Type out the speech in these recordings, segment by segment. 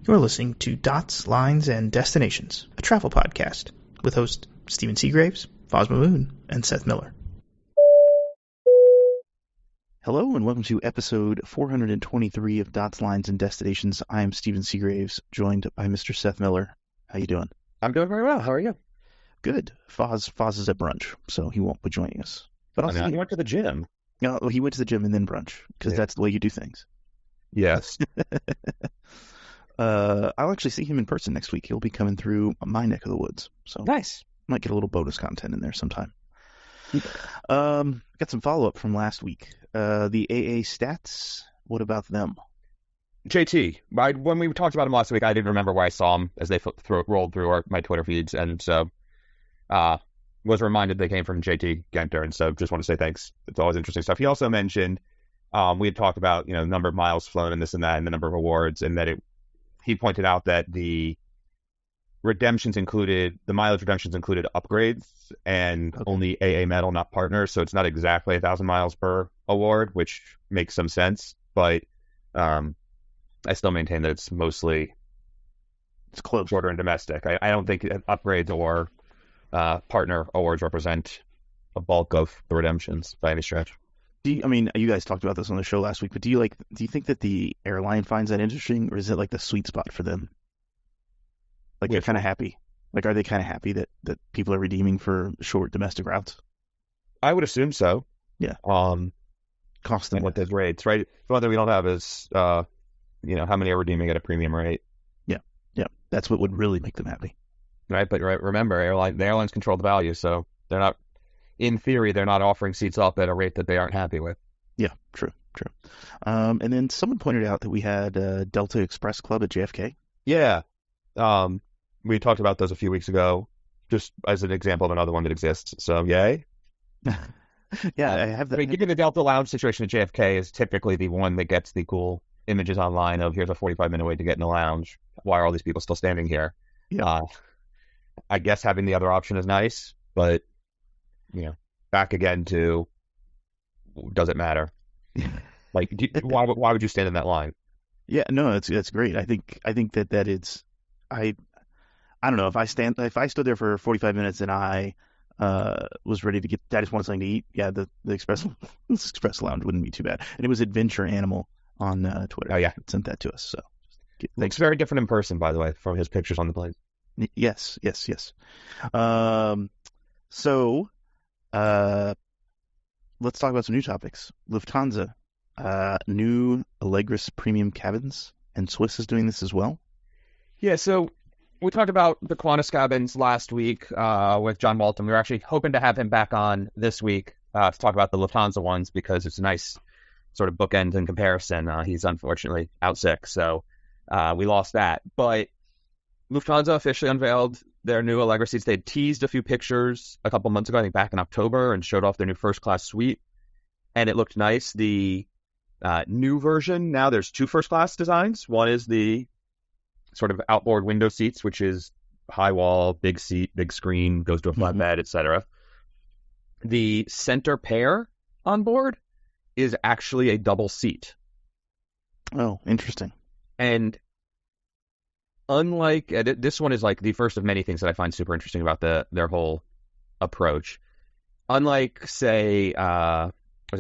You're listening to Dots, Lines, and Destinations, a travel podcast with hosts Stephen Seagraves, Fosma Moon, and Seth Miller. Hello, and welcome to episode 423 of Dots, Lines, and Destinations. I am Stephen Seagraves, joined by Mr. Seth Miller. How you doing? I'm doing very well. How are you? Good. Foz is at brunch, so he won't be joining us. But also, he went to the gym. No, he went to the gym and then brunch, because that's the way you do things. Yes. I'll actually see him in person next week. He'll be coming through my neck of the woods. So Nice. Might get a little bonus content in there sometime. Got some follow-up from last week. The AA stats, what about them? JT, when we talked about him last week, I didn't remember where I saw him as they rolled through my Twitter feeds, and so was reminded they came from JT Genter, and so just want to say thanks. It's always interesting stuff. He also mentioned we had talked about number of miles flown and this and that, and the number of awards, and that he pointed out that the mileage redemptions included upgrades and only AA metal, not partners. So it's not exactly 1,000 miles per award, which makes some sense. But I still maintain that it's close, shorter and domestic. I don't think upgrades or partner awards represent a bulk of the redemptions by any stretch. You guys talked about this on the show last week, but do you think that the airline finds that interesting, or is it like the sweet spot for them? Like they're kind of happy. Like, are they kind of happy that people are redeeming for short domestic routes? I would assume so. Yeah. Costing what those rates, right? The one thing we don't have is, how many are redeeming at a premium rate? Yeah. Yeah. That's what would really make them happy. Right. But remember, the airlines control the value. So they're not, in theory, they're not offering seats up at a rate that they aren't happy with. Yeah. True. And then someone pointed out that we had Delta Express Club at JFK. Yeah. We talked about those a few weeks ago, just as an example of another one that exists. So, yay. Yeah, I have that. Given the Delta Lounge situation at JFK is typically the one that gets the cool images online of here's a 45-minute wait to get in the lounge. Why are all these people still standing here? Yeah. I guess having the other option is nice, but, back again to, does it matter? Like, why would you stand in that line? Yeah, no, that's great. I think that it's, I don't know, if I stood there for 45 minutes and I was ready to I just wanted something to eat. Yeah, the Express Lounge wouldn't be too bad. And it was Adventure Animal on Twitter. Oh yeah, sent that to us. So it's very different in person, by the way, from his pictures on the plane. Yes. So let's talk about some new topics. Lufthansa, new Allegris premium cabins, and Swiss is doing this as well. Yeah, so we talked about the Qantas cabins last week with John Walton. We were actually hoping to have him back on this week to talk about the Lufthansa ones because it's a nice sort of bookend in comparison. He's unfortunately out sick, so we lost that. But Lufthansa officially unveiled their new Allegris seats. They had teased a few pictures a couple months ago, I think back in October, and showed off their new first-class suite, and it looked nice. The new version, now there's two first-class designs. One is the sort of outboard window seats, which is high wall, big seat, big screen, goes to a flat bed, etc. The center pair on board is actually a double seat. Oh, interesting. And unlike this one is like the first of many things that I find super interesting about their whole approach. Unlike, say,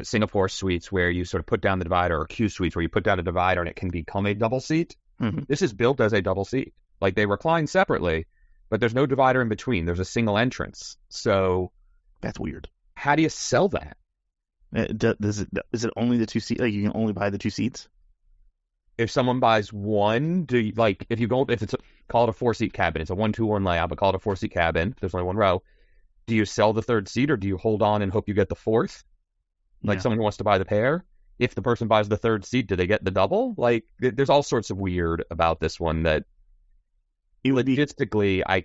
Singapore suites where you sort of put down the divider, or Q suites where you put down a divider and it can become a double seat. Mm-hmm. This is built as a double seat. Like, they recline separately, but there's no divider in between. There's a single entrance. So that's weird. How do you sell that? Is it only the two seats? Like, you can only buy the two seats? If someone buys one, if it's call it a 4-seat cabin, it's a 1-2-1 layout, but call it a 4-seat cabin. There's only one row. Do you sell the third seat, or do you hold on and hope you get the fourth? Like, someone who wants to buy the pair. If the person buys the third seat, do they get the double? Like, there's all sorts of weird about this one that logistically, I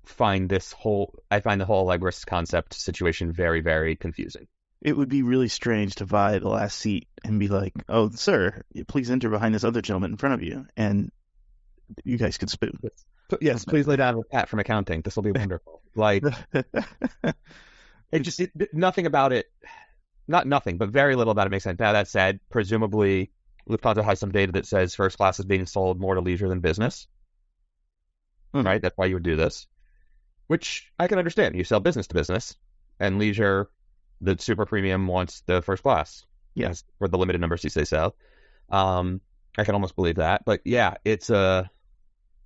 find the whole Allegris concept situation very, very confusing. It would be really strange to buy the last seat and be like, "Oh, sir, please enter behind this other gentleman in front of you," and you guys could spoon. Yes, please lay down with Pat from accounting. This will be wonderful. Like, nothing about it. Not nothing, but very little about it makes sense. Now, that said, presumably Lufthansa has some data that says first class is being sold more to leisure than business, right? That's why you would do this, which I can understand. You sell business to business, and leisure, the super premium wants the first class. Yes, for the limited number of seats they sell. I can almost believe that. But yeah, it's a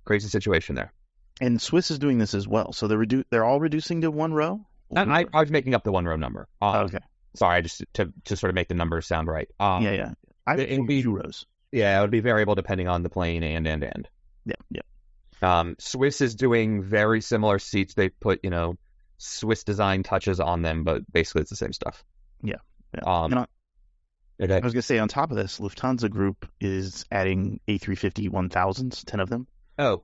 crazy situation there. And Swiss is doing this as well. So they're all reducing to one row? And I was making up the one row number. Okay. Sorry, just to sort of make the numbers sound right. Yeah. It'll be 2 rows. Yeah, it would be variable depending on the plane and. Yeah. Swiss is doing very similar seats. They put, Swiss design touches on them, but basically it's the same stuff. Yeah. Okay. I was going to say, on top of this, Lufthansa Group is adding A350 1000s, 10 of them. Oh,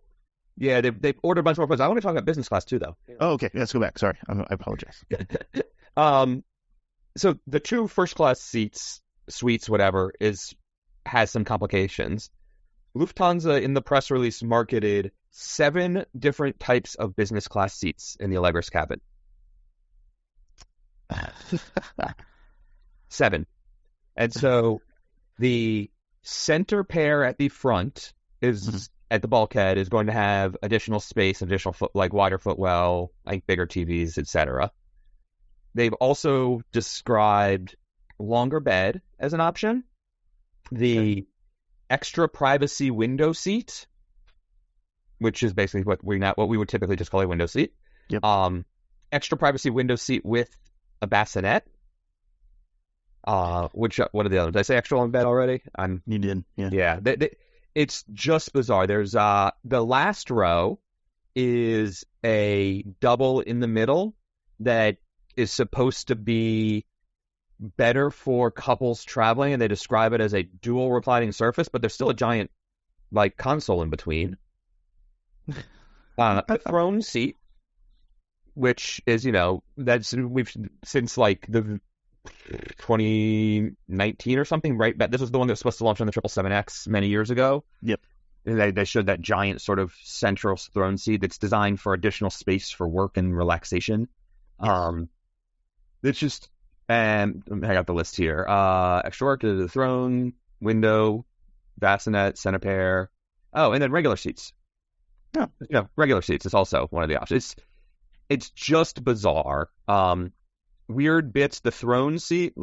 yeah, they've ordered a bunch more planes. I want to talk about business class too, though. Oh, okay. Let's go back. Sorry. I apologize. So the 2 first class suites, whatever, has some complications. Lufthansa in the press release marketed 7 different types of business class seats in the Allegris cabin. 7. And so the center pair at the front is at the bulkhead is going to have additional space, additional wider footwell, bigger TVs, etc. They've also described longer bed as an option. The extra privacy window seat, which is basically what we would typically just call a window seat. Yep. Extra privacy window seat with a bassinet. What are the others? Did I say extra long bed already? You did. Yeah. Yeah. It's just bizarre. There's the last row is a double in the middle that is supposed to be better for couples traveling, and they describe it as a dual reclining surface, but there's still a giant console in between. A throne seat, which is we've since the 2019 or something, right? This was the one that was supposed to launch on the 777X many years ago. Yep. They showed that giant sort of central throne seat that's designed for additional space for work and relaxation. It's just, and I got the list here. Extra work to the throne, window, bassinet, center pair. Oh, and then regular seats. Yeah. Regular seats is also one of the options. It's just bizarre. Weird bits. The throne seat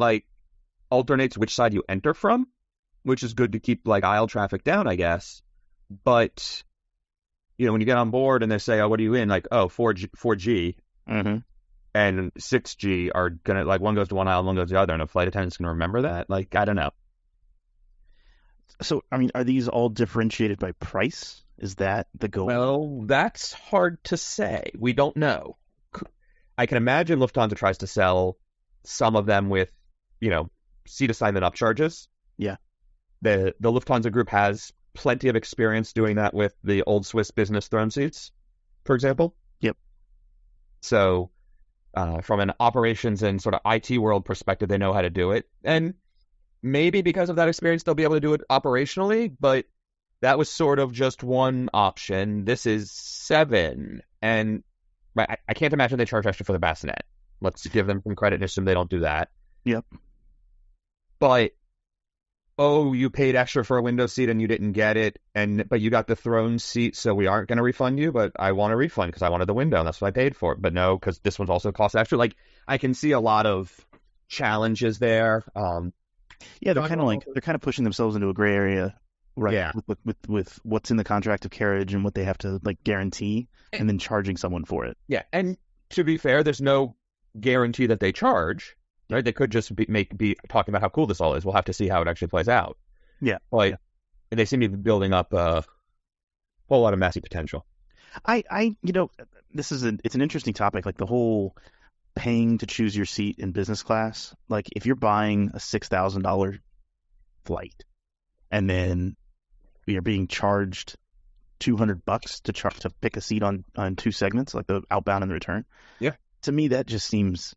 alternates which side you enter from, which is good to keep aisle traffic down, I guess. But when you get on board and they say, "Oh, what are you in?" 4G, and 6G are gonna one goes to one aisle, and one goes to the other, and a flight attendant's gonna remember that. I don't know. So, are these all differentiated by price? Is that the goal? Well, that's hard to say. We don't know. I can imagine Lufthansa tries to sell some of them with, seat assignment upcharges. Yeah. The Lufthansa Group has plenty of experience doing that with the old Swiss business throne seats, for example. Yep. So, from an operations and sort of IT world perspective, they know how to do it. And maybe because of that experience, they'll be able to do it operationally, but that was sort of just one option. This is 7. And I can't imagine they charge extra for the bassinet. Let's give them some credit and assume they don't do that. Yep. But, you paid extra for a window seat and you didn't get it, but you got the throne seat, so we aren't going to refund you, but I want a refund because I wanted the window and that's what I paid for. But no, because this one's also cost extra. I can see a lot of challenges there. Yeah, they're kind of pushing themselves into a gray area. Right. Yeah. With what's in the contract of carriage and what they have to guarantee, and then charging someone for it. Yeah, and to be fair, there's no guarantee that they charge. Right? They could just be talking about how cool this all is. We'll have to see how it actually plays out. Yeah. And they seem to be building up a whole lot of massive potential. It's an interesting topic. The whole paying to choose your seat in business class. If you're buying a $6,000 flight, and then you're being charged $200 to pick a seat on 2 segments, the outbound and the return. Yeah. To me, that just seems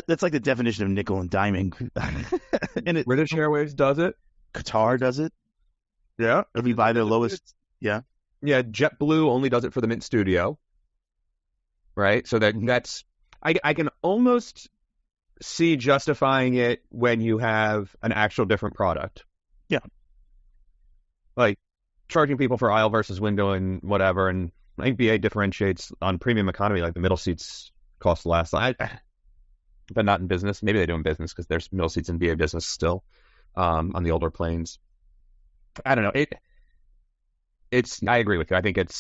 that's the definition of nickel and diming. And British Airways does it. Qatar does it. Yeah. If you buy their lowest, yeah. Yeah. JetBlue only does it for the Mint Studio. Right. So that's I can almost see justifying it when you have an actual different product. Yeah. Like charging people for aisle versus window and whatever. And I think BA differentiates on premium economy, like the middle seats cost less. But not in business. Maybe they do in business because there's middle seats in BA business still on the older planes. I don't know. I agree with you. I think it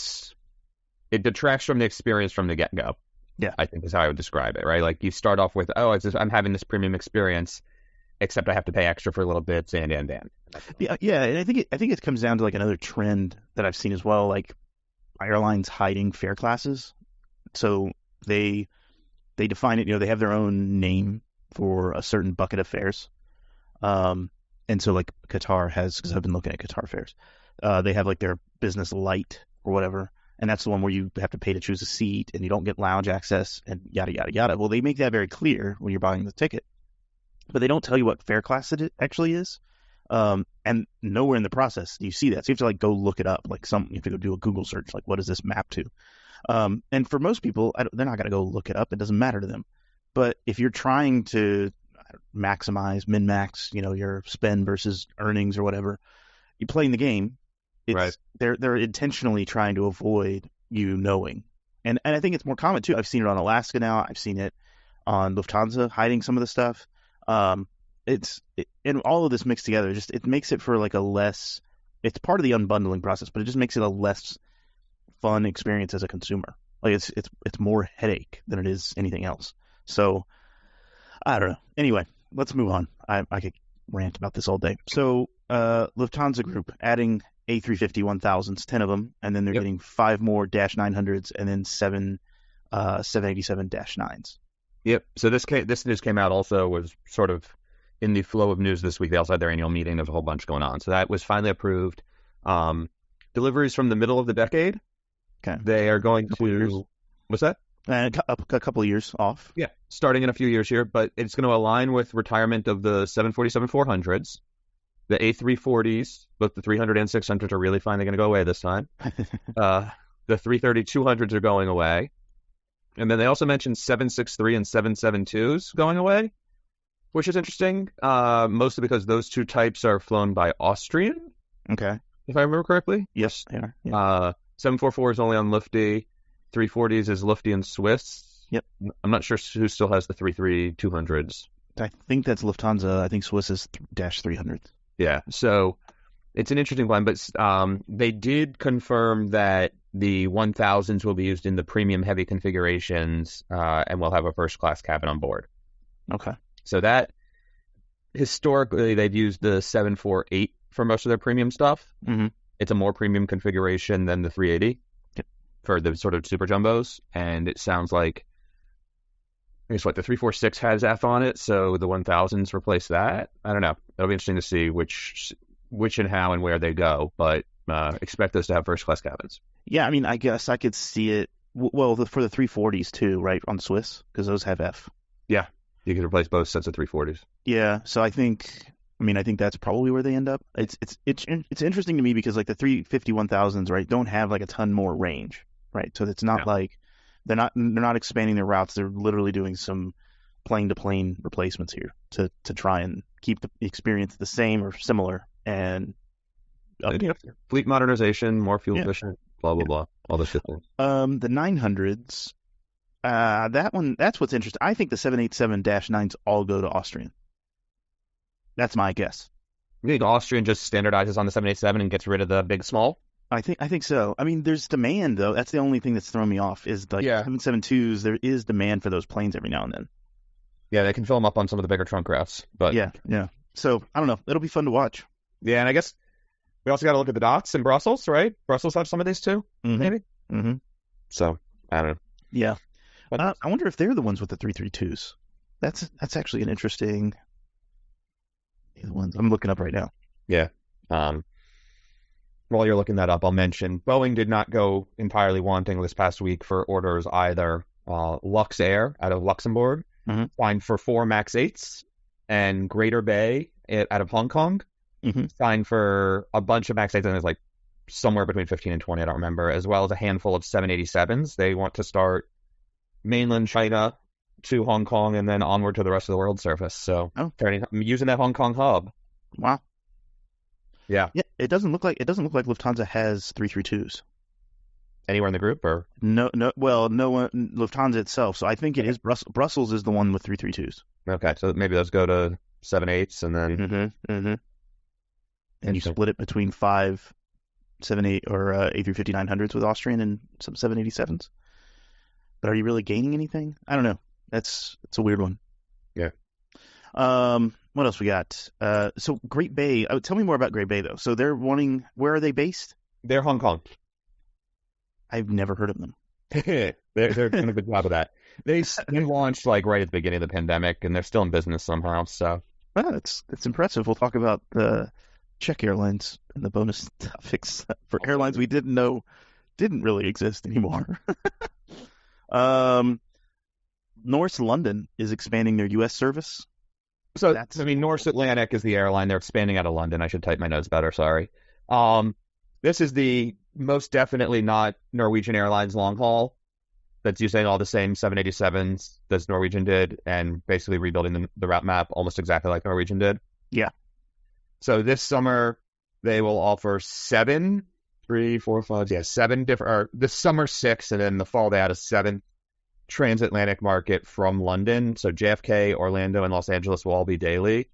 detracts from the experience from the get-go. Yeah. I think is how I would describe it, right? Like you start off with, I'm having this premium experience, except I have to pay extra for little bits and. Yeah, and I think it comes down to like another trend that I've seen as well, like airlines hiding fare classes. So they define it, they have their own name for a certain bucket of fares. And so like Qatar has, because I've been looking at Qatar fares, they have like their business light or whatever. And that's the one where you have to pay to choose a seat and you don't get lounge access and yada, yada, yada. Well, they make that very clear when you're buying the ticket, but they don't tell you what fare class it actually is. And nowhere in the process do you see that. So you have to like go look it up. Like you have to go do a Google search. Like, what does this map to? And for most people, they're not going to go look it up. It doesn't matter to them. But if you're trying to maximize, min-max, your spend versus earnings or whatever, you playing the game. Right. They're intentionally trying to avoid you knowing. And I think it's more common too. I've seen it on Alaska now. I've seen it on Lufthansa hiding some of the stuff. And all of this mixed together, just it makes it for like it's part of the unbundling process, but it just makes it a less fun experience as a consumer. Like it's more headache than it is anything else. So I don't know. Anyway, let's move on. I could rant about this all day. So Lufthansa Group adding A350-1000s, 10 of them, and then they're getting 5 more -900s and then 7 787-9s. Yep. So this news came out also was sort of in the flow of news this week. They also had their annual meeting. There's a whole bunch going on. So that was finally approved. Deliveries from the middle of the decade. Okay. They are going to... What's that? A couple of years off. Yeah, starting in a few years here, but it's going to align with retirement of the 747-400s. The A340s, both the 300 and 600s are really finally going to go away this time. The 330-200s are going away. And then they also mentioned 763 and 772s going away, which is interesting, mostly because those two types are flown by Austrian. Okay. If I remember correctly. Yes, they are. Yeah. 744 is only on Lufty. 340s is Lufty and Swiss. Yep. I'm not sure who still has the 33200s. I think that's Lufthansa. I think Swiss is -300s. Yeah. So it's an interesting blend, but they did confirm that the 1000s will be used in the premium heavy configurations and will have a first class cabin on board. Okay. So that historically they've used the 748 for most of their premium stuff. Mm-hmm. It's a more premium configuration than the 380 for the sort of super jumbos. And it sounds like, I guess the 346 has F on it, so the 1000s replace that. I don't know. It'll be interesting to see which and how and where they go, but expect those to have first class cabins. Yeah, I mean, I guess I could see it. Well, for the 340s too, right, on Swiss, because those have F. Yeah, you could replace both sets of 340s. Yeah, so I think that's probably where they end up. It's interesting to me because like the 350-1000s, right, don't have like a ton more range, right? So it's not like they're not expanding their routes. They're literally doing some plane to plane replacements here to try and keep the experience the same or similar and fleet modernization, more fuel efficient, blah blah blah, all this shit. The 900s, that's what's interesting. I think the 787-9s all go to Austrian. That's my guess. You think Austrian just standardizes on the 787 and gets rid of the big small? I think so. I mean, there's demand though. That's the only thing that's throwing me off is the 772s. There is demand for those planes every now and then. Yeah, they can fill them up on some of the bigger trunk routes. But yeah. So I don't know. It'll be fun to watch. Yeah, and I guess we also got to look at the dots in Brussels, right? Brussels have some of these too, maybe. Mm-hmm. So I don't know. Yeah, but I wonder if they're the ones with the 332s. That's actually an interesting. The ones I'm looking up right now. Yeah. While you're looking that up, I'll mention Boeing did not go entirely wanting this past week for orders either. Lux Air out of Luxembourg signed for 4 MAX 8s, and Greater Bay out of Hong Kong signed for a bunch of MAX 8s, and it's like somewhere between 15 and 20, I don't remember, as well as a handful of 787s. They want to start mainland China to Hong Kong and then onward to the rest of the world surface. So using that Hong Kong hub. Wow. Yeah. Yeah, it doesn't look like Lufthansa has 332s. Anywhere in the group or? No, no. Well, no one Lufthansa itself. So I think it is Brussels is the one with 332s. Okay, so maybe those go to 787s and then. Mm-hmm. Mm-hmm. And you Interesting. split it between 578 or A350-900s with Austrian and some 787s. But are you really gaining anything? I don't know. It's a weird one. Yeah. What else we got? So Great Bay. Tell me more about Great Bay though. So they're wanting. Where are they based? They're Hong Kong. I've never heard of them. They're doing a good job of that. They launched like right at the beginning of the pandemic, and they're still in business somehow. So Well, that's impressive. We'll talk about the Czech Airlines and the bonus topics for airlines we didn't know didn't really exist anymore. um, Norse London is expanding their U.S. service. I mean, Norse Atlantic is the airline. They're expanding out of London. I should type my notes better. Sorry. This is the most definitely not Norwegian Airlines long haul. That's using all the same 787s that Norwegian did, and basically rebuilding the route map almost exactly like Norwegian did. Yeah. So this summer they will offer seven different. Or this summer 6, and then the fall they add a 7th transatlantic market from London. So JFK, Orlando, and Los Angeles will all be daily.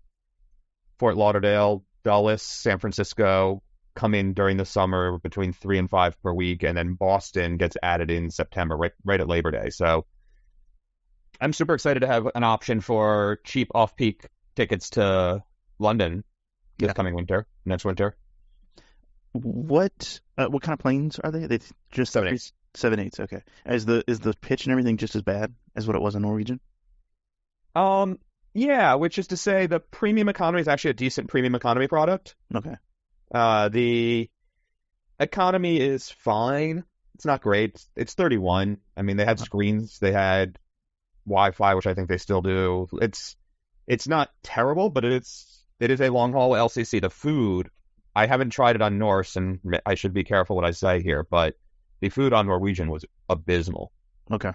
Fort Lauderdale, Dulles, San Francisco come in during the summer between 3 and 5 per week, and then Boston gets added in September, right at Labor Day. So I'm super excited to have an option for cheap off-peak tickets to London this coming next winter. What kind of planes are they? They just 787s. 787s. Okay. Is the pitch and everything just as bad as what it was in Norwegian? Yeah, which is to say the premium economy is actually a decent premium economy product. Okay. The economy is fine. It's not great. It's 31. I mean, they had screens, they had Wi-Fi, which I think they still do. It's not terrible, but it is a long haul LCC. The food, I haven't tried it on Norse, and I should be careful what I say here, but the food on Norwegian was abysmal. Okay.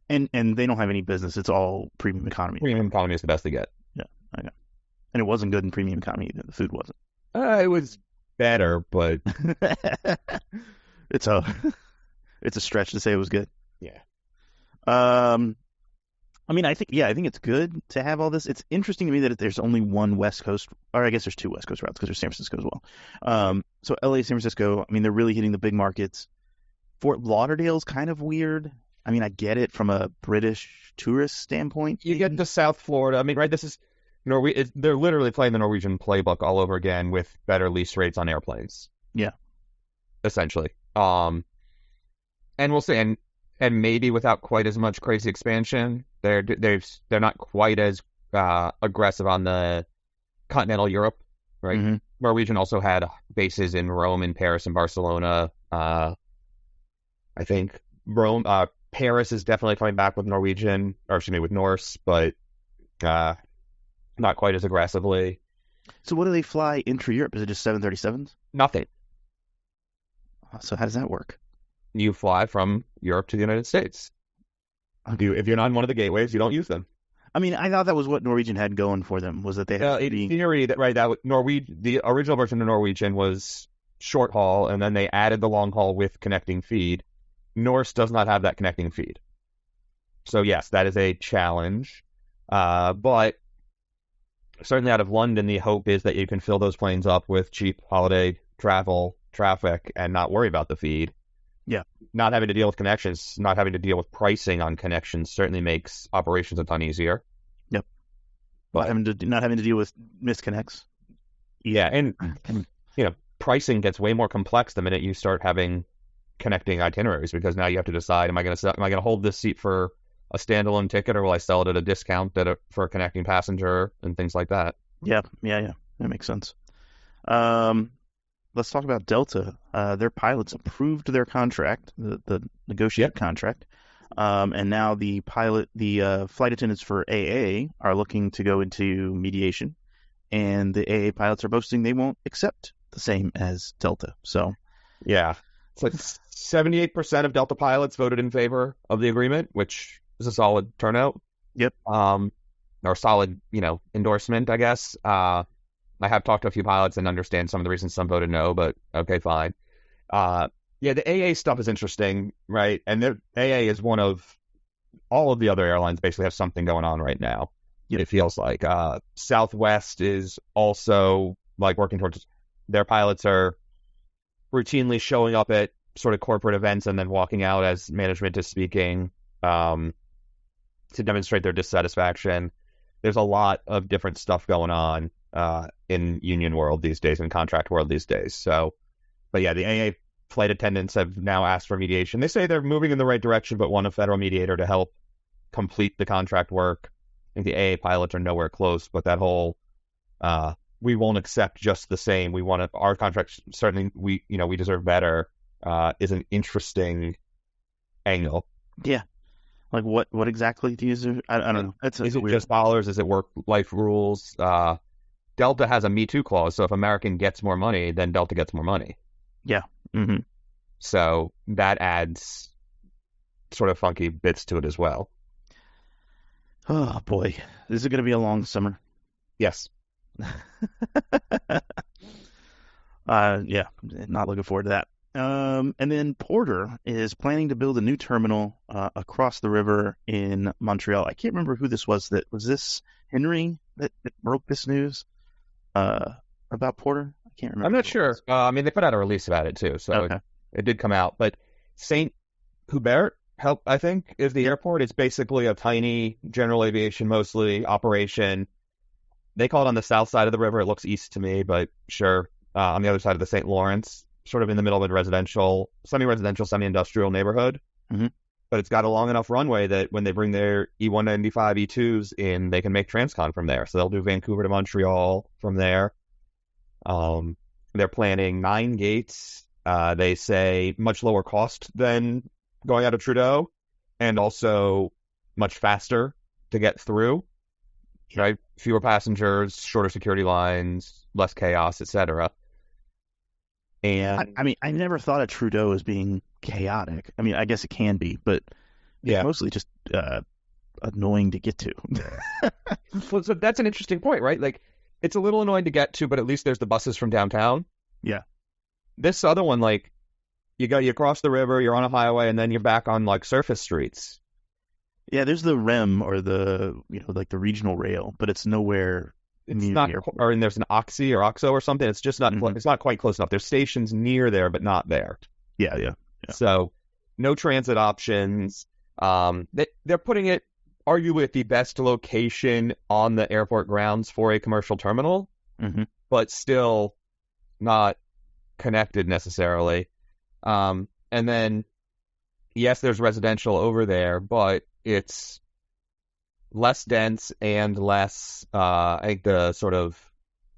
And they don't have any business. It's all premium economy. Premium economy is the best they get. Yeah. Okay. And it wasn't good in premium economy either. The food wasn't. It was better, but it's a stretch to say it was good. yeah. I mean, I think it's good to have all this. It's interesting to me that there's only one West Coast, or I guess there's 2 West Coast routes because there's San Francisco as well. So LA, San Francisco, I mean, they're really hitting the big markets. Fort Lauderdale's kind of weird. I mean, I get it from a British tourist standpoint. You get to South Florida. I mean, right, this is they're literally playing the Norwegian playbook all over again with better lease rates on airplanes. Yeah. Essentially. And we'll see, and maybe without quite as much crazy expansion, they're not quite as aggressive on the continental Europe, right? Mm-hmm. Norwegian also had bases in Rome and Paris and Barcelona. I think Paris is definitely coming back with Norwegian, or excuse me, with Norse, but not quite as aggressively. So what do they fly intra-Europe? Is it just 737s? Nothing. So how does that work? You fly from Europe to the United States. If you're not in one of the gateways, you don't use them. I mean, I thought that was what Norwegian had going for them, was that they had in theory, the original version of Norwegian was short haul, and then they added the long haul with connecting feed. Norse does not have that connecting feed. So yes, that is a challenge. But certainly out of London, the hope is that you can fill those planes up with cheap holiday travel traffic and not worry about the feed. Yeah. Not having to deal with connections, not having to deal with pricing on connections certainly makes operations a ton easier. Yep. But not having to deal with misconnects. Yeah, and pricing gets way more complex the minute you start having connecting itineraries, because now you have to decide, am I going to hold this seat for a standalone ticket, or will I sell it at a discount for a connecting passenger and things like that? Yeah. That makes sense. Let's talk about Delta. Their pilots approved their contract, the negotiated contract, and now the flight attendants for AA are looking to go into mediation, and the AA pilots are boasting they won't accept the same as Delta. So, yeah, it's like 78% of Delta pilots voted in favor of the agreement, which is a solid turnout. Yep. Or solid, endorsement, I guess. I have talked to a few pilots and understand some of the reasons some voted no, but okay, fine. Yeah, the AA stuff is interesting, right? And AA is one of all of the other airlines basically have something going on right now. Yep. It feels like Southwest is also like working towards their pilots are routinely showing up at sort of corporate events and then walking out as management is speaking to demonstrate their dissatisfaction. There's a lot of different stuff going on in union world these days and contract world these days. So, but yeah, the AA flight attendants have now asked for mediation. They say they're moving in the right direction, but want a federal mediator to help complete the contract work. I think the AA pilots are nowhere close, but that whole we won't accept just the same. We want our contracts. Certainly, we deserve better. Is an interesting angle. Yeah. Like what exactly do you use? I don't know. Is it weird. Just dollars? Is it work life rules? Delta has a Me Too clause, so if American gets more money, then Delta gets more money. Yeah. Mm-hmm. So that adds sort of funky bits to it as well. Oh boy, this is going to be a long summer. Yes. Yeah, not looking forward to that. And then Porter is planning to build a new terminal across the river in Montreal. I can't remember who this was. Was this Henry that broke this news about Porter? I can't remember. I'm not sure. I mean, they put out a release about it too, so okay. It did come out. But Saint Hubert, I think, is the airport. It's basically a tiny general aviation, mostly operation. They call it on the south side of the river. It looks east to me, but sure. On the other side of the St. Lawrence, sort of in the middle of a residential, semi-residential, semi-industrial neighborhood. Mm-hmm. But it's got a long enough runway that when they bring their E195, E2s in, they can make transcon from there. So they'll do Vancouver to Montreal from there. They're planning 9 gates. They say much lower cost than going out of Trudeau, and also much faster to get through. Right? Fewer passengers, shorter security lines, less chaos, etc. And I mean, I never thought of Trudeau as being chaotic. I mean, I guess it can be, but it's mostly just annoying to get to. Well, so that's an interesting point, right? Like, it's a little annoying to get to, but at least there's the buses from downtown. Yeah. This other one, like, you cross the river, you're on a highway, and then you're back on like surface streets. Yeah, there's the REM or the like the regional rail, but it's nowhere. It's not, or there's an Oxy or Oxo or something. It's just not. Mm-hmm. It's not quite close enough. There's stations near there, but not there. Yeah. So no transit options. They're putting it arguably at the best location on the airport grounds for a commercial terminal, but still not connected necessarily. And then, yes, there's residential over there, but it's less dense and less, I think the sort of,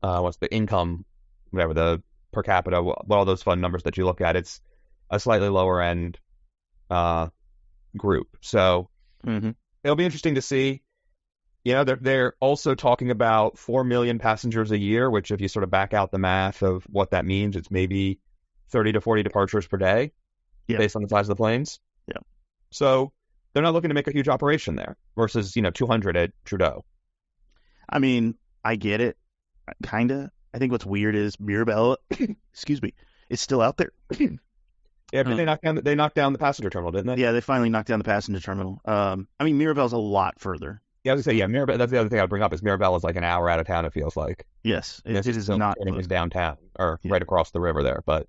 what's the income, whatever, the per capita, all those fun numbers that you look at, it's a slightly lower end group. So it'll be interesting to see. They're also talking about 4 million passengers a year, which if you sort of back out the math of what that means, it's maybe 30 to 40 departures per day based on the size of the planes. Yeah. So they're not looking to make a huge operation there versus, 200 at Trudeau. I mean, I get it. Kind of. I think what's weird is Mirabel, excuse me, is still out there. Yeah, but they knocked down the passenger terminal, didn't they? Yeah, they finally knocked down the passenger terminal. I mean, Mirabel's a lot further. Yeah, I was going to say, Mirabel, that's the other thing I'd bring up is Mirabel is like an hour out of town, it feels like. Yes, it is not close. Downtown or right across the river there, but...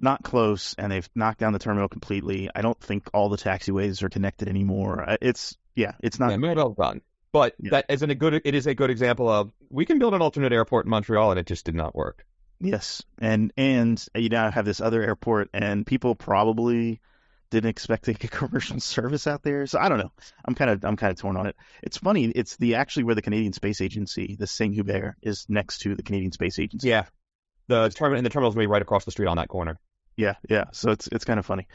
Not close, and they've knocked down the terminal completely. I don't think all the taxiways are connected anymore. It's not. Yeah, Mirabel's done. But that isn't it is a good example of we can build an alternate airport in Montreal, and it just did not work. Yes, and you now have this other airport, and people probably didn't expect to get commercial service out there. So I don't know. I'm kind of torn on it. It's funny. It's actually where the Canadian Space Agency, the Saint Hubert, is next to the Canadian Space Agency. Yeah, the terminal's going to be right across the street on that corner. Yeah. So it's kind of funny.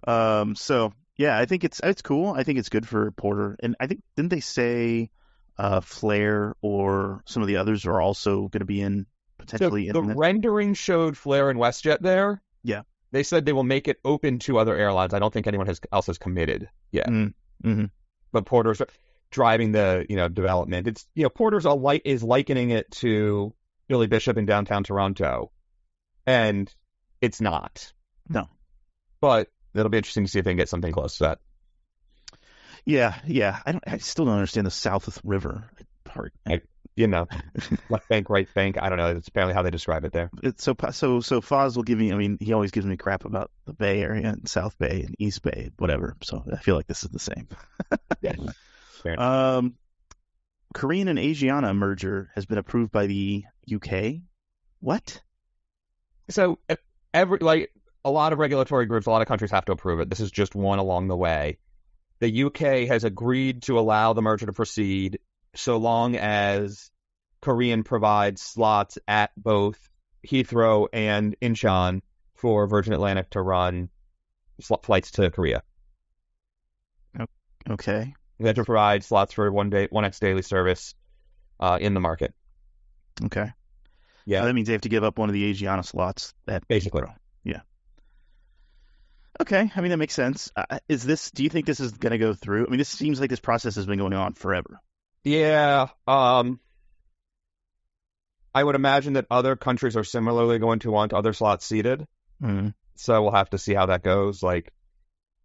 So yeah, I think it's cool. I think it's good for Porter, and I think didn't they say Flair or some of the others are also going to be potentially in the rendering showed Flair and WestJet there. Yeah, they said they will make it open to other airlines. I don't think anyone else has committed yet. Mm-hmm. But Porter's driving the development. It's Porter's is likening it to Billy Bishop in downtown Toronto, and it's not. No. But it'll be interesting to see if they can get something close to that. Yeah. I still don't understand the South River part. Left bank, right bank. I don't know. It's apparently how they describe it there. So Foz will give me. I mean, he always gives me crap about the Bay Area and South Bay and East Bay, whatever. So I feel like this is the same. Yeah. Fair enough. Korean and Asiana merger has been approved by the UK. What? So a lot of regulatory groups, a lot of countries have to approve it. This is just one along the way. The UK has agreed to allow the merger to proceed so long as Korean provides slots at both Heathrow and Incheon for Virgin Atlantic to run flights to Korea. Okay. They have to provide slots for 1X daily service in the market. Okay. Yeah. That means they have to give up one of the Asiana slots at basically. Heathrow. Yeah. Okay. I mean, that makes sense. Do you think this is going to go through? I mean, this seems like this process has been going on forever. Yeah. I would imagine that other countries are similarly going to want other slots seated. Mm-hmm. So we'll have to see how that goes. Like,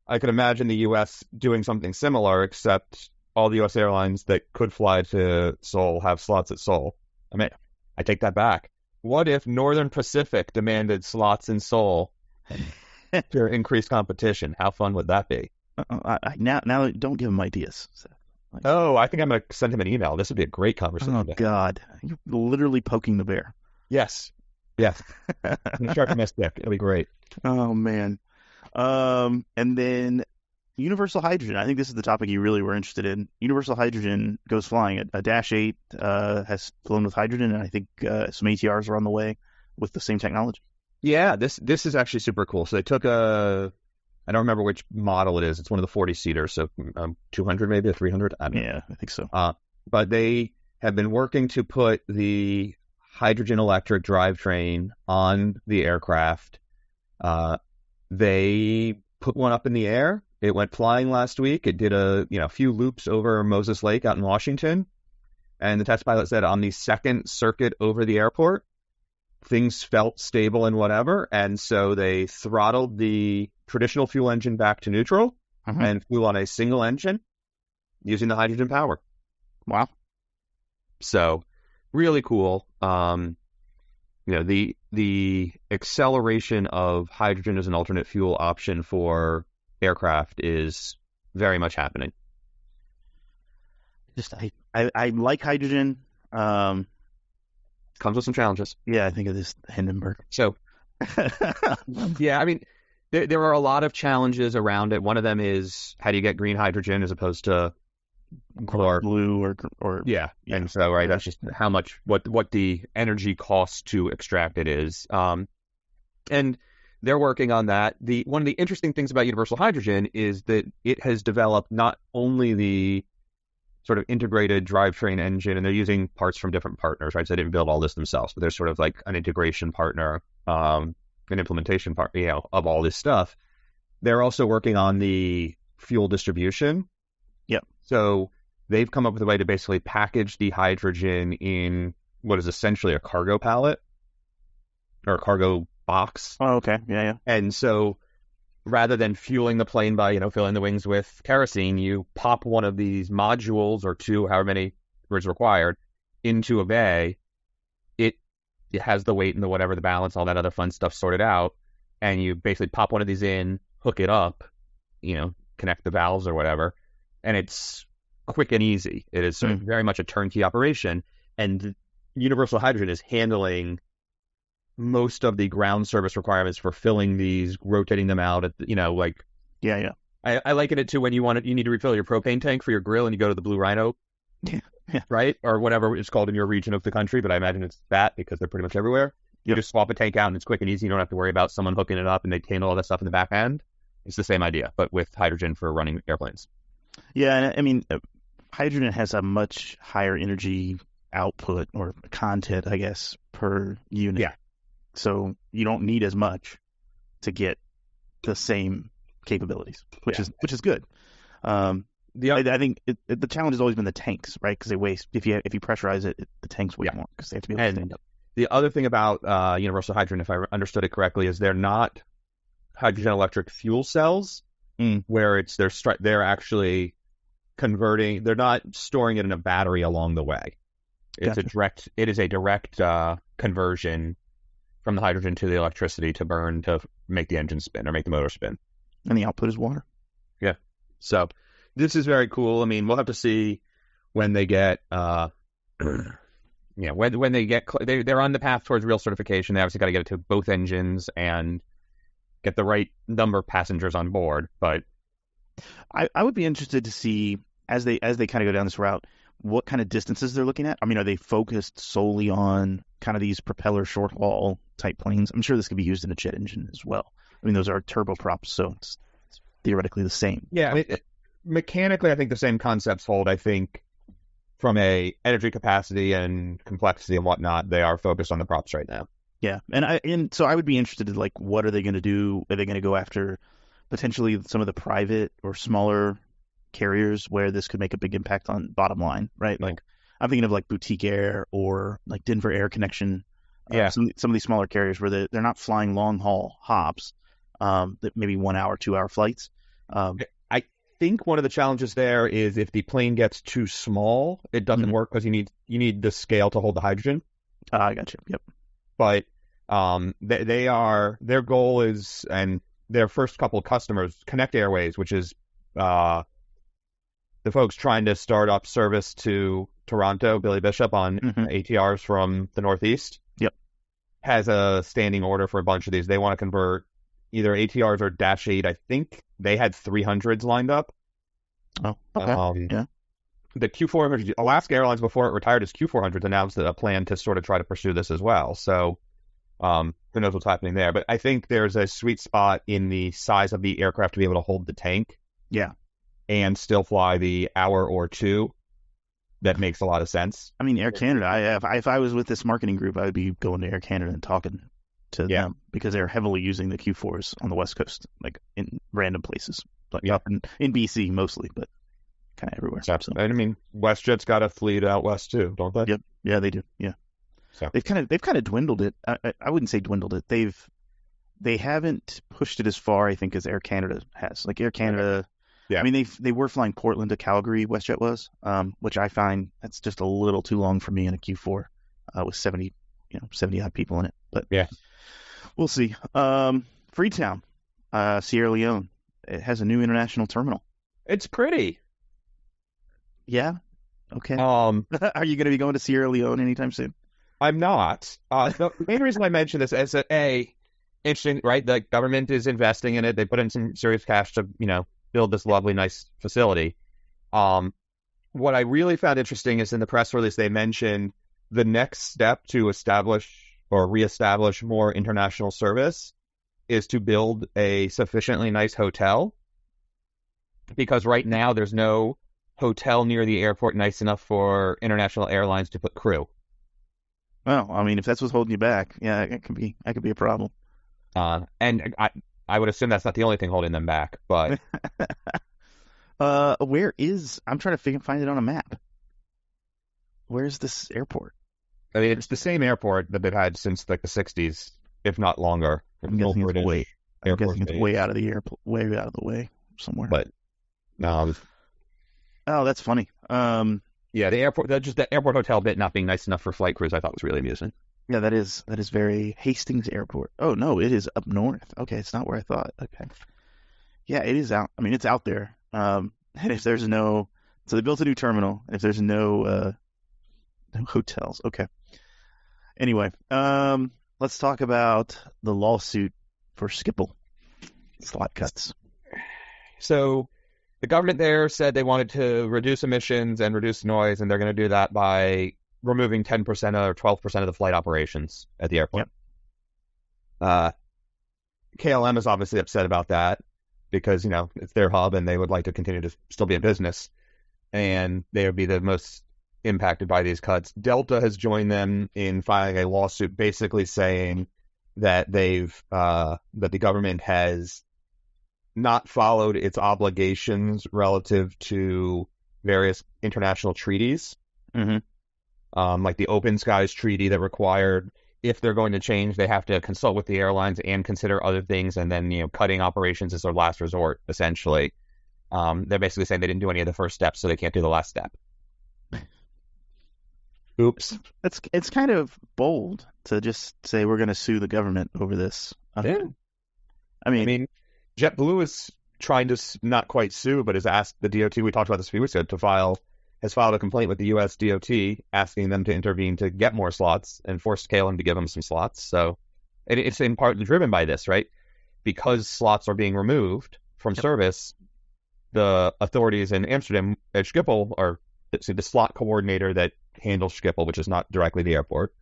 I could imagine the U.S. doing something similar, except all the U.S. airlines that could fly to Seoul have slots at Seoul. I mean, I take that back. What if Northern Pacific demanded slots in Seoul to increase competition? How fun would that be? Now, don't give them ideas. I think I'm going to send him an email. This would be a great conversation. Oh, God. You're literally poking the bear. Yes. I'm going to sharpen my stick. It'll be great. Oh, man. And then Universal Hydrogen. I think this is the topic you really were interested in. Universal Hydrogen goes flying. A Dash 8 has flown with hydrogen, and I think some ATRs are on the way with the same technology. Yeah, this is actually super cool. So they took I don't remember which model it is. It's one of the 40-seaters, so 200 maybe, or 300? I don't know. Yeah, I think so. But they have been working to put the hydrogen electric drivetrain on the aircraft. They put one up in the air. It went flying last week. It did a few loops over Moses Lake out in Washington. And the test pilot said on the second circuit over the airport, things felt stable and whatever. And so they throttled the traditional fuel engine back to neutral and flew on a single engine using the hydrogen power. Wow. So really cool. The acceleration of hydrogen as an alternate fuel option for aircraft is very much happening. I like hydrogen. Comes with some challenges. Yeah, I think of this Hindenburg. So, yeah, I mean, there are a lot of challenges around it. One of them is how do you get green hydrogen as opposed to blue or yeah. And so that's just how much what the energy cost to extract it is. And they're working on that. One of the interesting things about Universal Hydrogen is that it has developed not only the sort of integrated drivetrain engine, and they're using parts from different partners, right? So they didn't build all this themselves, but they're sort of like an integration partner, an implementation part, of all this stuff. They're also working on the fuel distribution. Yep. So they've come up with a way to basically package the hydrogen in what is essentially a cargo pallet or a cargo box. Oh, okay. Yeah. And so rather than fueling the plane by, filling the wings with kerosene, you pop one of these modules or two, however many is required, into a bay. It has the weight and the whatever, the balance, all that other fun stuff sorted out. And you basically pop one of these in, hook it up, connect the valves or whatever. And it's quick and easy. It is very much a turnkey operation. And Universal Hydrogen is handling most of the ground service requirements for filling these, rotating them out at Yeah. I liken it to when you need to refill your propane tank for your grill and you go to the Blue Rhino, right? Or whatever it's called in your region of the country, but I imagine it's that because they're pretty much everywhere. You just swap a tank out and it's quick and easy. You don't have to worry about someone hooking it up and they handle all that stuff in the back end. It's the same idea, but with hydrogen for running airplanes. Yeah, and I mean, hydrogen has a much higher energy output or content, I guess, per unit. Yeah. So you don't need as much to get the same capabilities, which is good. I think the challenge has always been the tanks, right? Because they waste if you pressurize it, the tanks weigh more because they have to be able to stand up. The other thing about universal hydrogen, if I understood it correctly, is they're not hydrogen electric fuel cells, where they're actually converting. They're not storing it in a battery along the way. It's Gotcha. it is a direct conversion from the hydrogen to the electricity to burn to make the engine spin or make the motor spin. And the output is water. Yeah. So this is very cool. I mean, we'll have to see when they get, when they get, they're on the path towards real certification. They obviously got to get it to both engines and get the right number of passengers on board. But I would be interested to see as they kind of go down this route, what kind of distances they're looking at. I mean, are they focused solely on kind of these propeller short haul type planes? I'm sure this could be used in a jet engine as well. I mean, those are turboprops, so it's theoretically the same. Yeah, I mean, mechanically, I think the same concepts hold. I think from a energy capacity and complexity and whatnot, they are focused on the props right now. Yeah, and so I would be interested in like, what are they going to do? Are they going to go after potentially some of the private or smaller carriers where this could make a big impact on bottom line, right? Like I'm thinking of like Boutique Air or like Denver Air Connection. Some of these smaller carriers where they're not flying long haul hops, that maybe 1 hour, 2 hour flights. I think one of the challenges there is if the plane gets too small, it doesn't work because you need the scale to hold the hydrogen. I got you. Yep. But their goal is, and their first couple of customers, Connect Airways, which is the folks trying to start up service to Toronto, Billy Bishop on ATRs from the Northeast. Yep. Has a standing order for a bunch of these. They want to convert either ATRs or Dash 8. I think they had 300s lined up. Oh, okay. Yeah. The Q400, Alaska Airlines, before it retired as Q400s, announced a plan to sort of try to pursue this as well. So who knows what's happening there. But I think there's a sweet spot in the size of the aircraft to be able to hold the tank. Yeah. And still fly the hour or two. That makes a lot of sense. I mean, Air Canada, if I was with this marketing group, I would be going to Air Canada and talking to them because they're heavily using the Q4s on the West Coast, like in random places, like up in BC mostly, but kind of everywhere. So. I mean, WestJet's got a fleet out west too, don't they? Yep. Yeah, they do. Yeah. So they've kind of dwindled it. I wouldn't say dwindled it. They haven't pushed it as far, I think, as Air Canada has. Like Air Canada. Yeah. I mean, they were flying Portland to Calgary, WestJet was, which I find that's just a little too long for me in a Q4 with 70 odd people in it. But yeah, we'll see. Freetown, Sierra Leone, it has a new international terminal. It's pretty. Yeah. Okay. Are you going to be going to Sierra Leone anytime soon? I'm not. The main reason I mention this is that interesting, right? The government is investing in it. They put in some serious cash to, build this lovely, nice facility. What I really found interesting is in the press release, they mentioned the next step to establish or reestablish more international service is to build a sufficiently nice hotel. Because right now there's no hotel near the airport nice enough for international airlines to put crew. Well, I mean, if that's what's holding you back, yeah, that could be a problem. And I would assume that's not the only thing holding them back, but I'm trying to find it on a map. Where's this airport? I mean, it's the same airport that they've had since like the 60s, if not longer. I'm guessing it's way out of the airport, way out of the way somewhere. But oh, that's funny. Yeah, the airport hotel bit not being nice enough for flight crews, I thought was really amusing. Yeah, that is very Hastings Airport. Oh no, it is up north. Okay, it's not where I thought. Okay, yeah, it is out. I mean, it's out there. And if there's so they built a new terminal. If there's no hotels, okay. Anyway, let's talk about the lawsuit for Schiphol slot cuts. So the government there said they wanted to reduce emissions and reduce noise, and they're going to do that by removing 10% or 12% of the flight operations at the airport. Yep. KLM is obviously upset about that because, it's their hub and they would like to continue to still be in business. And they would be the most impacted by these cuts. Delta has joined them in filing a lawsuit basically saying that that the government has not followed its obligations relative to various international treaties, Mm-hmm. like the Open Skies Treaty that required if they're going to change, they have to consult with the airlines and consider other things, and then cutting operations is their last resort. Essentially, they're basically saying they didn't do any of the first steps, so they can't do the last step. Oops. It's kind of bold to just say we're going to sue the government over this. Yeah. I mean, JetBlue is trying to not quite sue, but has asked the DOT. We talked about this a few weeks ago. Has filed a complaint with the U.S. DOT asking them to intervene to get more slots and forced KLM to give them some slots. So it's in part driven by this, right? Because slots are being removed from service, the authorities in Amsterdam at Schiphol, or the slot coordinator that handles Schiphol, which is not directly the airport,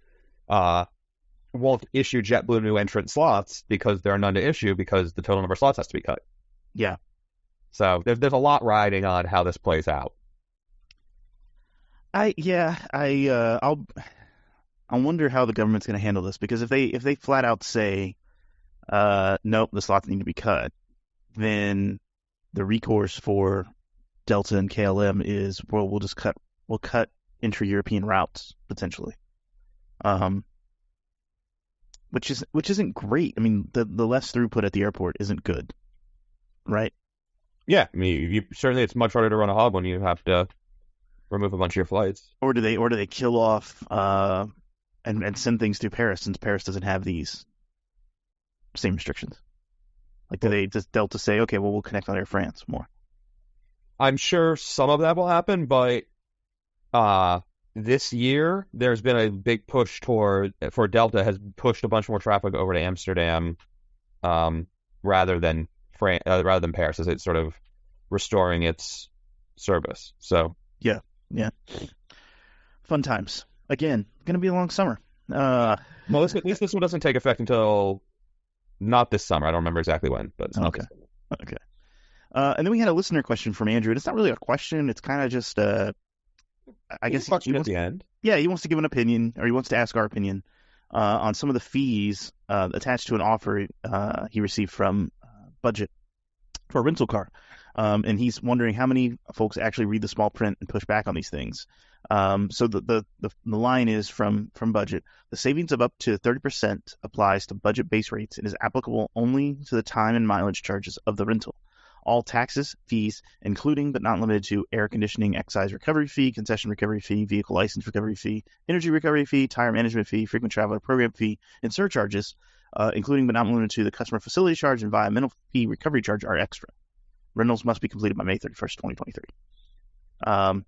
won't issue JetBlue new entrant slots because there are none to issue because the total number of slots has to be cut. yeah. So there's a lot riding on how this plays out. I wonder how the government's going to handle this, because if they flat out say, nope, the slots need to be cut, then the recourse for Delta and KLM is, well, we'll cut intra-European routes potentially, which isn't great. I mean, the less throughput at the airport isn't good, right? Yeah, I mean, certainly it's much harder to run a hub when you have to remove a bunch of your flights. Or do they kill off and send things through Paris, since Paris doesn't have these same restrictions? Like, do they just Delta say, okay, well, we'll connect on Air France more? I'm sure some of that will happen, but this year there's been a big push for Delta has pushed a bunch more traffic over to Amsterdam, rather than Paris, as it's sort of restoring its service. So yeah, fun times. Again, going to be a long summer. Well, at least this one doesn't take effect until not this summer. I don't remember exactly when, but it's not Okay. this summer. Okay. And then we had a listener question from Andrew. It's not really a question. It's kind of just I guess he Question at wants, the end. yeah, he wants to give an opinion, or he wants to ask our opinion on some of the fees attached to an offer he received from Budget for a rental car. And he's wondering how many folks actually read the small print and push back on these things. So the line is from Budget. The savings of up to 30% applies to budget base rates and is applicable only to the time and mileage charges of the rental. All taxes, fees, including but not limited to air conditioning, excise recovery fee, concession recovery fee, vehicle license recovery fee, energy recovery fee, tire management fee, frequent traveler program fee, and surcharges, including but not limited to the customer facility charge and environmental fee recovery charge, are extra. Rentals must be completed by May 31st, 2023.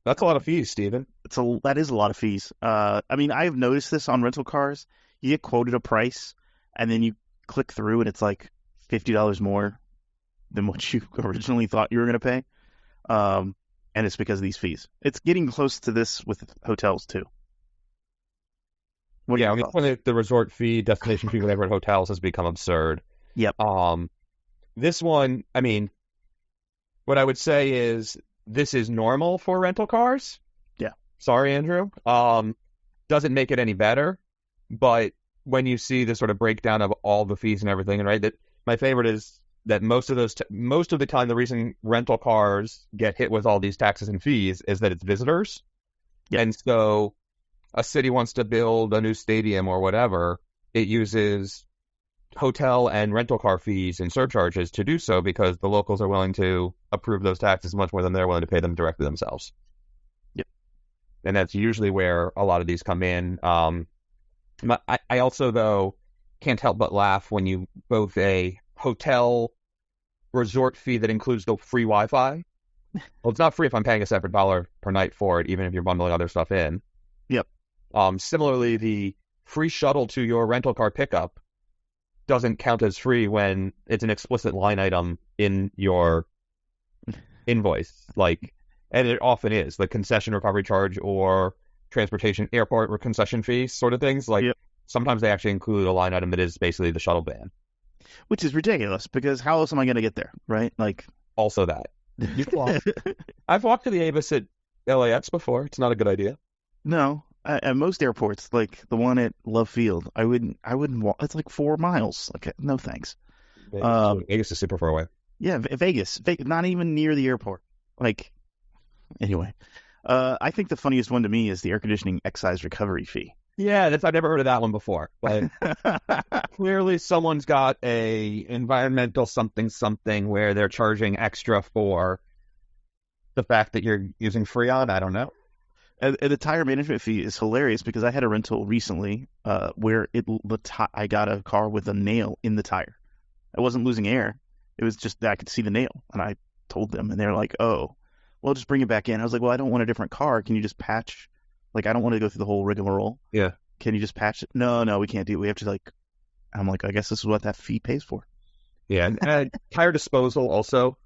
That's a lot of fees, Stephen. That is a lot of fees. I mean, I have noticed this on rental cars. You get quoted a price, and then you click through, and it's like $50 more than what you originally thought you were going to pay. And it's because of these fees. It's getting close to this with hotels, too. Yeah, I mean, the resort fee, destination fee, whatever at hotels has become absurd. Yep. This one, I mean, what I would say is this is normal for rental cars. Yeah. Sorry, Andrew. Doesn't make it any better, but when you see the sort of breakdown of all the fees and everything, and right, that my favorite is that most of the time the reason rental cars get hit with all these taxes and fees is that it's visitors. Yeah. And so a city wants to build a new stadium or whatever, it uses hotel and rental car fees and surcharges to do so because the locals are willing to approve those taxes much more than they're willing to pay them directly themselves. Yep. And that's usually where a lot of these come in. I also, though, can't help but laugh when you both a hotel resort fee that includes the free Wi-Fi. Well, it's not free if I'm paying a separate dollar per night for it, even if you're bundling other stuff in. Yep. Similarly, the free shuttle to your rental car pickup doesn't count as free when it's an explicit line item in your invoice. And it often is, the concession recovery charge or transportation airport or concession fees sort of things. Yep. Sometimes they actually include a line item that is basically the shuttle ban. Which is ridiculous, because how else am I going to get there, right? Also that. I've walked to the Avis at LAX before. It's not a good idea. No. At most airports, like the one at Love Field, I wouldn't walk. It's like 4 miles. No thanks. Vegas is super far away. Yeah, Vegas, not even near the airport. Like, anyway, I think the funniest one to me is the air conditioning excise recovery fee. Yeah, I've never heard of that one before. But clearly someone's got a environmental something where they're charging extra for the fact that you're using Freon. I don't know. And the tire management fee is hilarious because I had a rental recently where I got a car with a nail in the tire. I wasn't losing air. It was just that I could see the nail. And I told them, and they're like, oh, well, just bring it back in. I was like, well, I don't want a different car. Can you just patch? Like, I don't want to go through the whole rigmarole. Yeah. Can you just patch it? No, we can't do it. We have to, like, I'm like, I guess this is what that fee pays for. Yeah. And tire disposal also.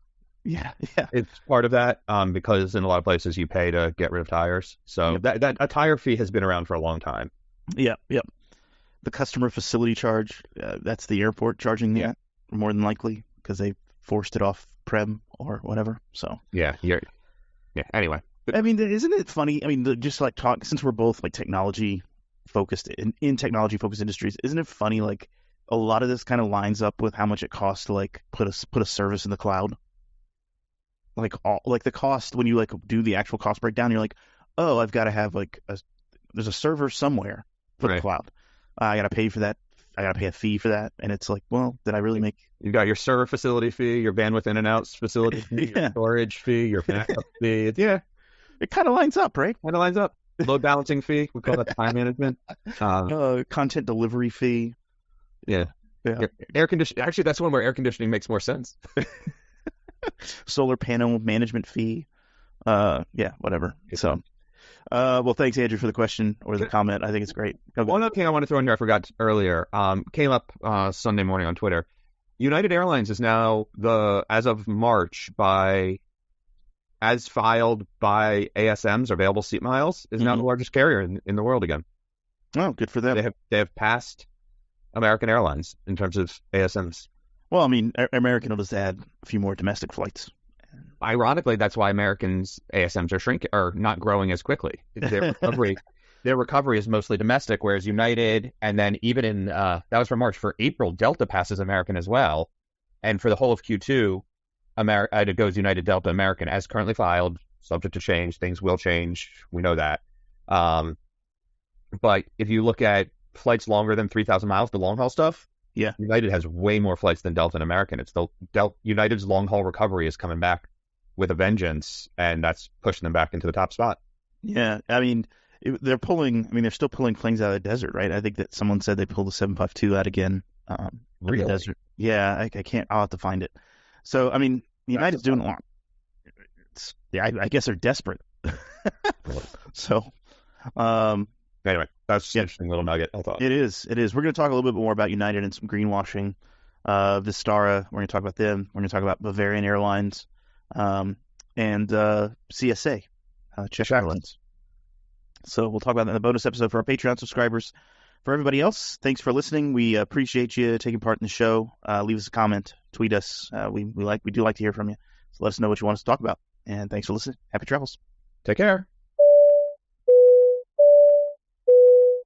Yeah. It's part of that because in a lot of places you pay to get rid of tires. So that a tire fee has been around for a long time. Yeah. The customer facility charge, that's the airport charging that, more than likely, because they forced it off Prem or whatever. So yeah. Anyway, I mean, isn't it funny? I mean, just like talk, since we're both like technology focused in technology focused industries, isn't it funny? Like a lot of this kind of lines up with how much it costs to like put a service in the cloud. Like the cost when you like do the actual cost breakdown, you're like, oh, I've got to have there's a server somewhere for the cloud. I got to pay for that. I got to pay a fee for that. And it's like, well, did I really make... You got your server facility fee, your bandwidth in and out facility fee, your storage fee, your backup fee. Yeah. It kind of lines up, right? Kind of lines up. Load balancing fee. We call that time management. Content delivery fee. Yeah. Air conditioning. Actually, that's one where air conditioning makes more sense. Solar panel management fee. Whatever. So, well, thanks, Andrew, for the question or the comment. I think it's great. One other thing I want to throw in here I forgot earlier. Came up Sunday morning on Twitter. United Airlines is now as of March as filed by ASMs, or available seat miles, is now the largest carrier in the world again. Oh, good for them. They have passed American Airlines in terms of ASMs. Well, I mean, American will just add a few more domestic flights. Ironically, that's why Americans' ASMs are not growing as quickly. Their recovery is mostly domestic, whereas United, and then even in that was for March. For April, Delta passes American as well, and for the whole of Q2, it goes United, Delta, American as currently filed, subject to change. Things will change. We know that. But if you look at flights longer than 3,000 miles, the long haul stuff. Yeah, United has way more flights than Delta and American. It's United's long haul recovery is coming back with a vengeance, and that's pushing them back into the top spot. Yeah, I mean, they're still pulling planes out of the desert, right? I think that someone said they pulled the 752 out again. Really? The desert. Yeah, I can't. I'll have to find it. So, I mean, United's doing a lot. I guess they're desperate. So, anyway, that's an interesting little nugget, I thought. It is. We're going to talk a little bit more about United and some greenwashing. Vistara, we're going to talk about them. We're going to talk about Bavarian Airlines, and CSA, Czech Airlines. So we'll talk about that in the bonus episode for our Patreon subscribers. For everybody else, thanks for listening. We appreciate you taking part in the show. Leave us a comment, tweet us. We do like to hear from you. So let us know what you want us to talk about. And thanks for listening. Happy travels. Take care.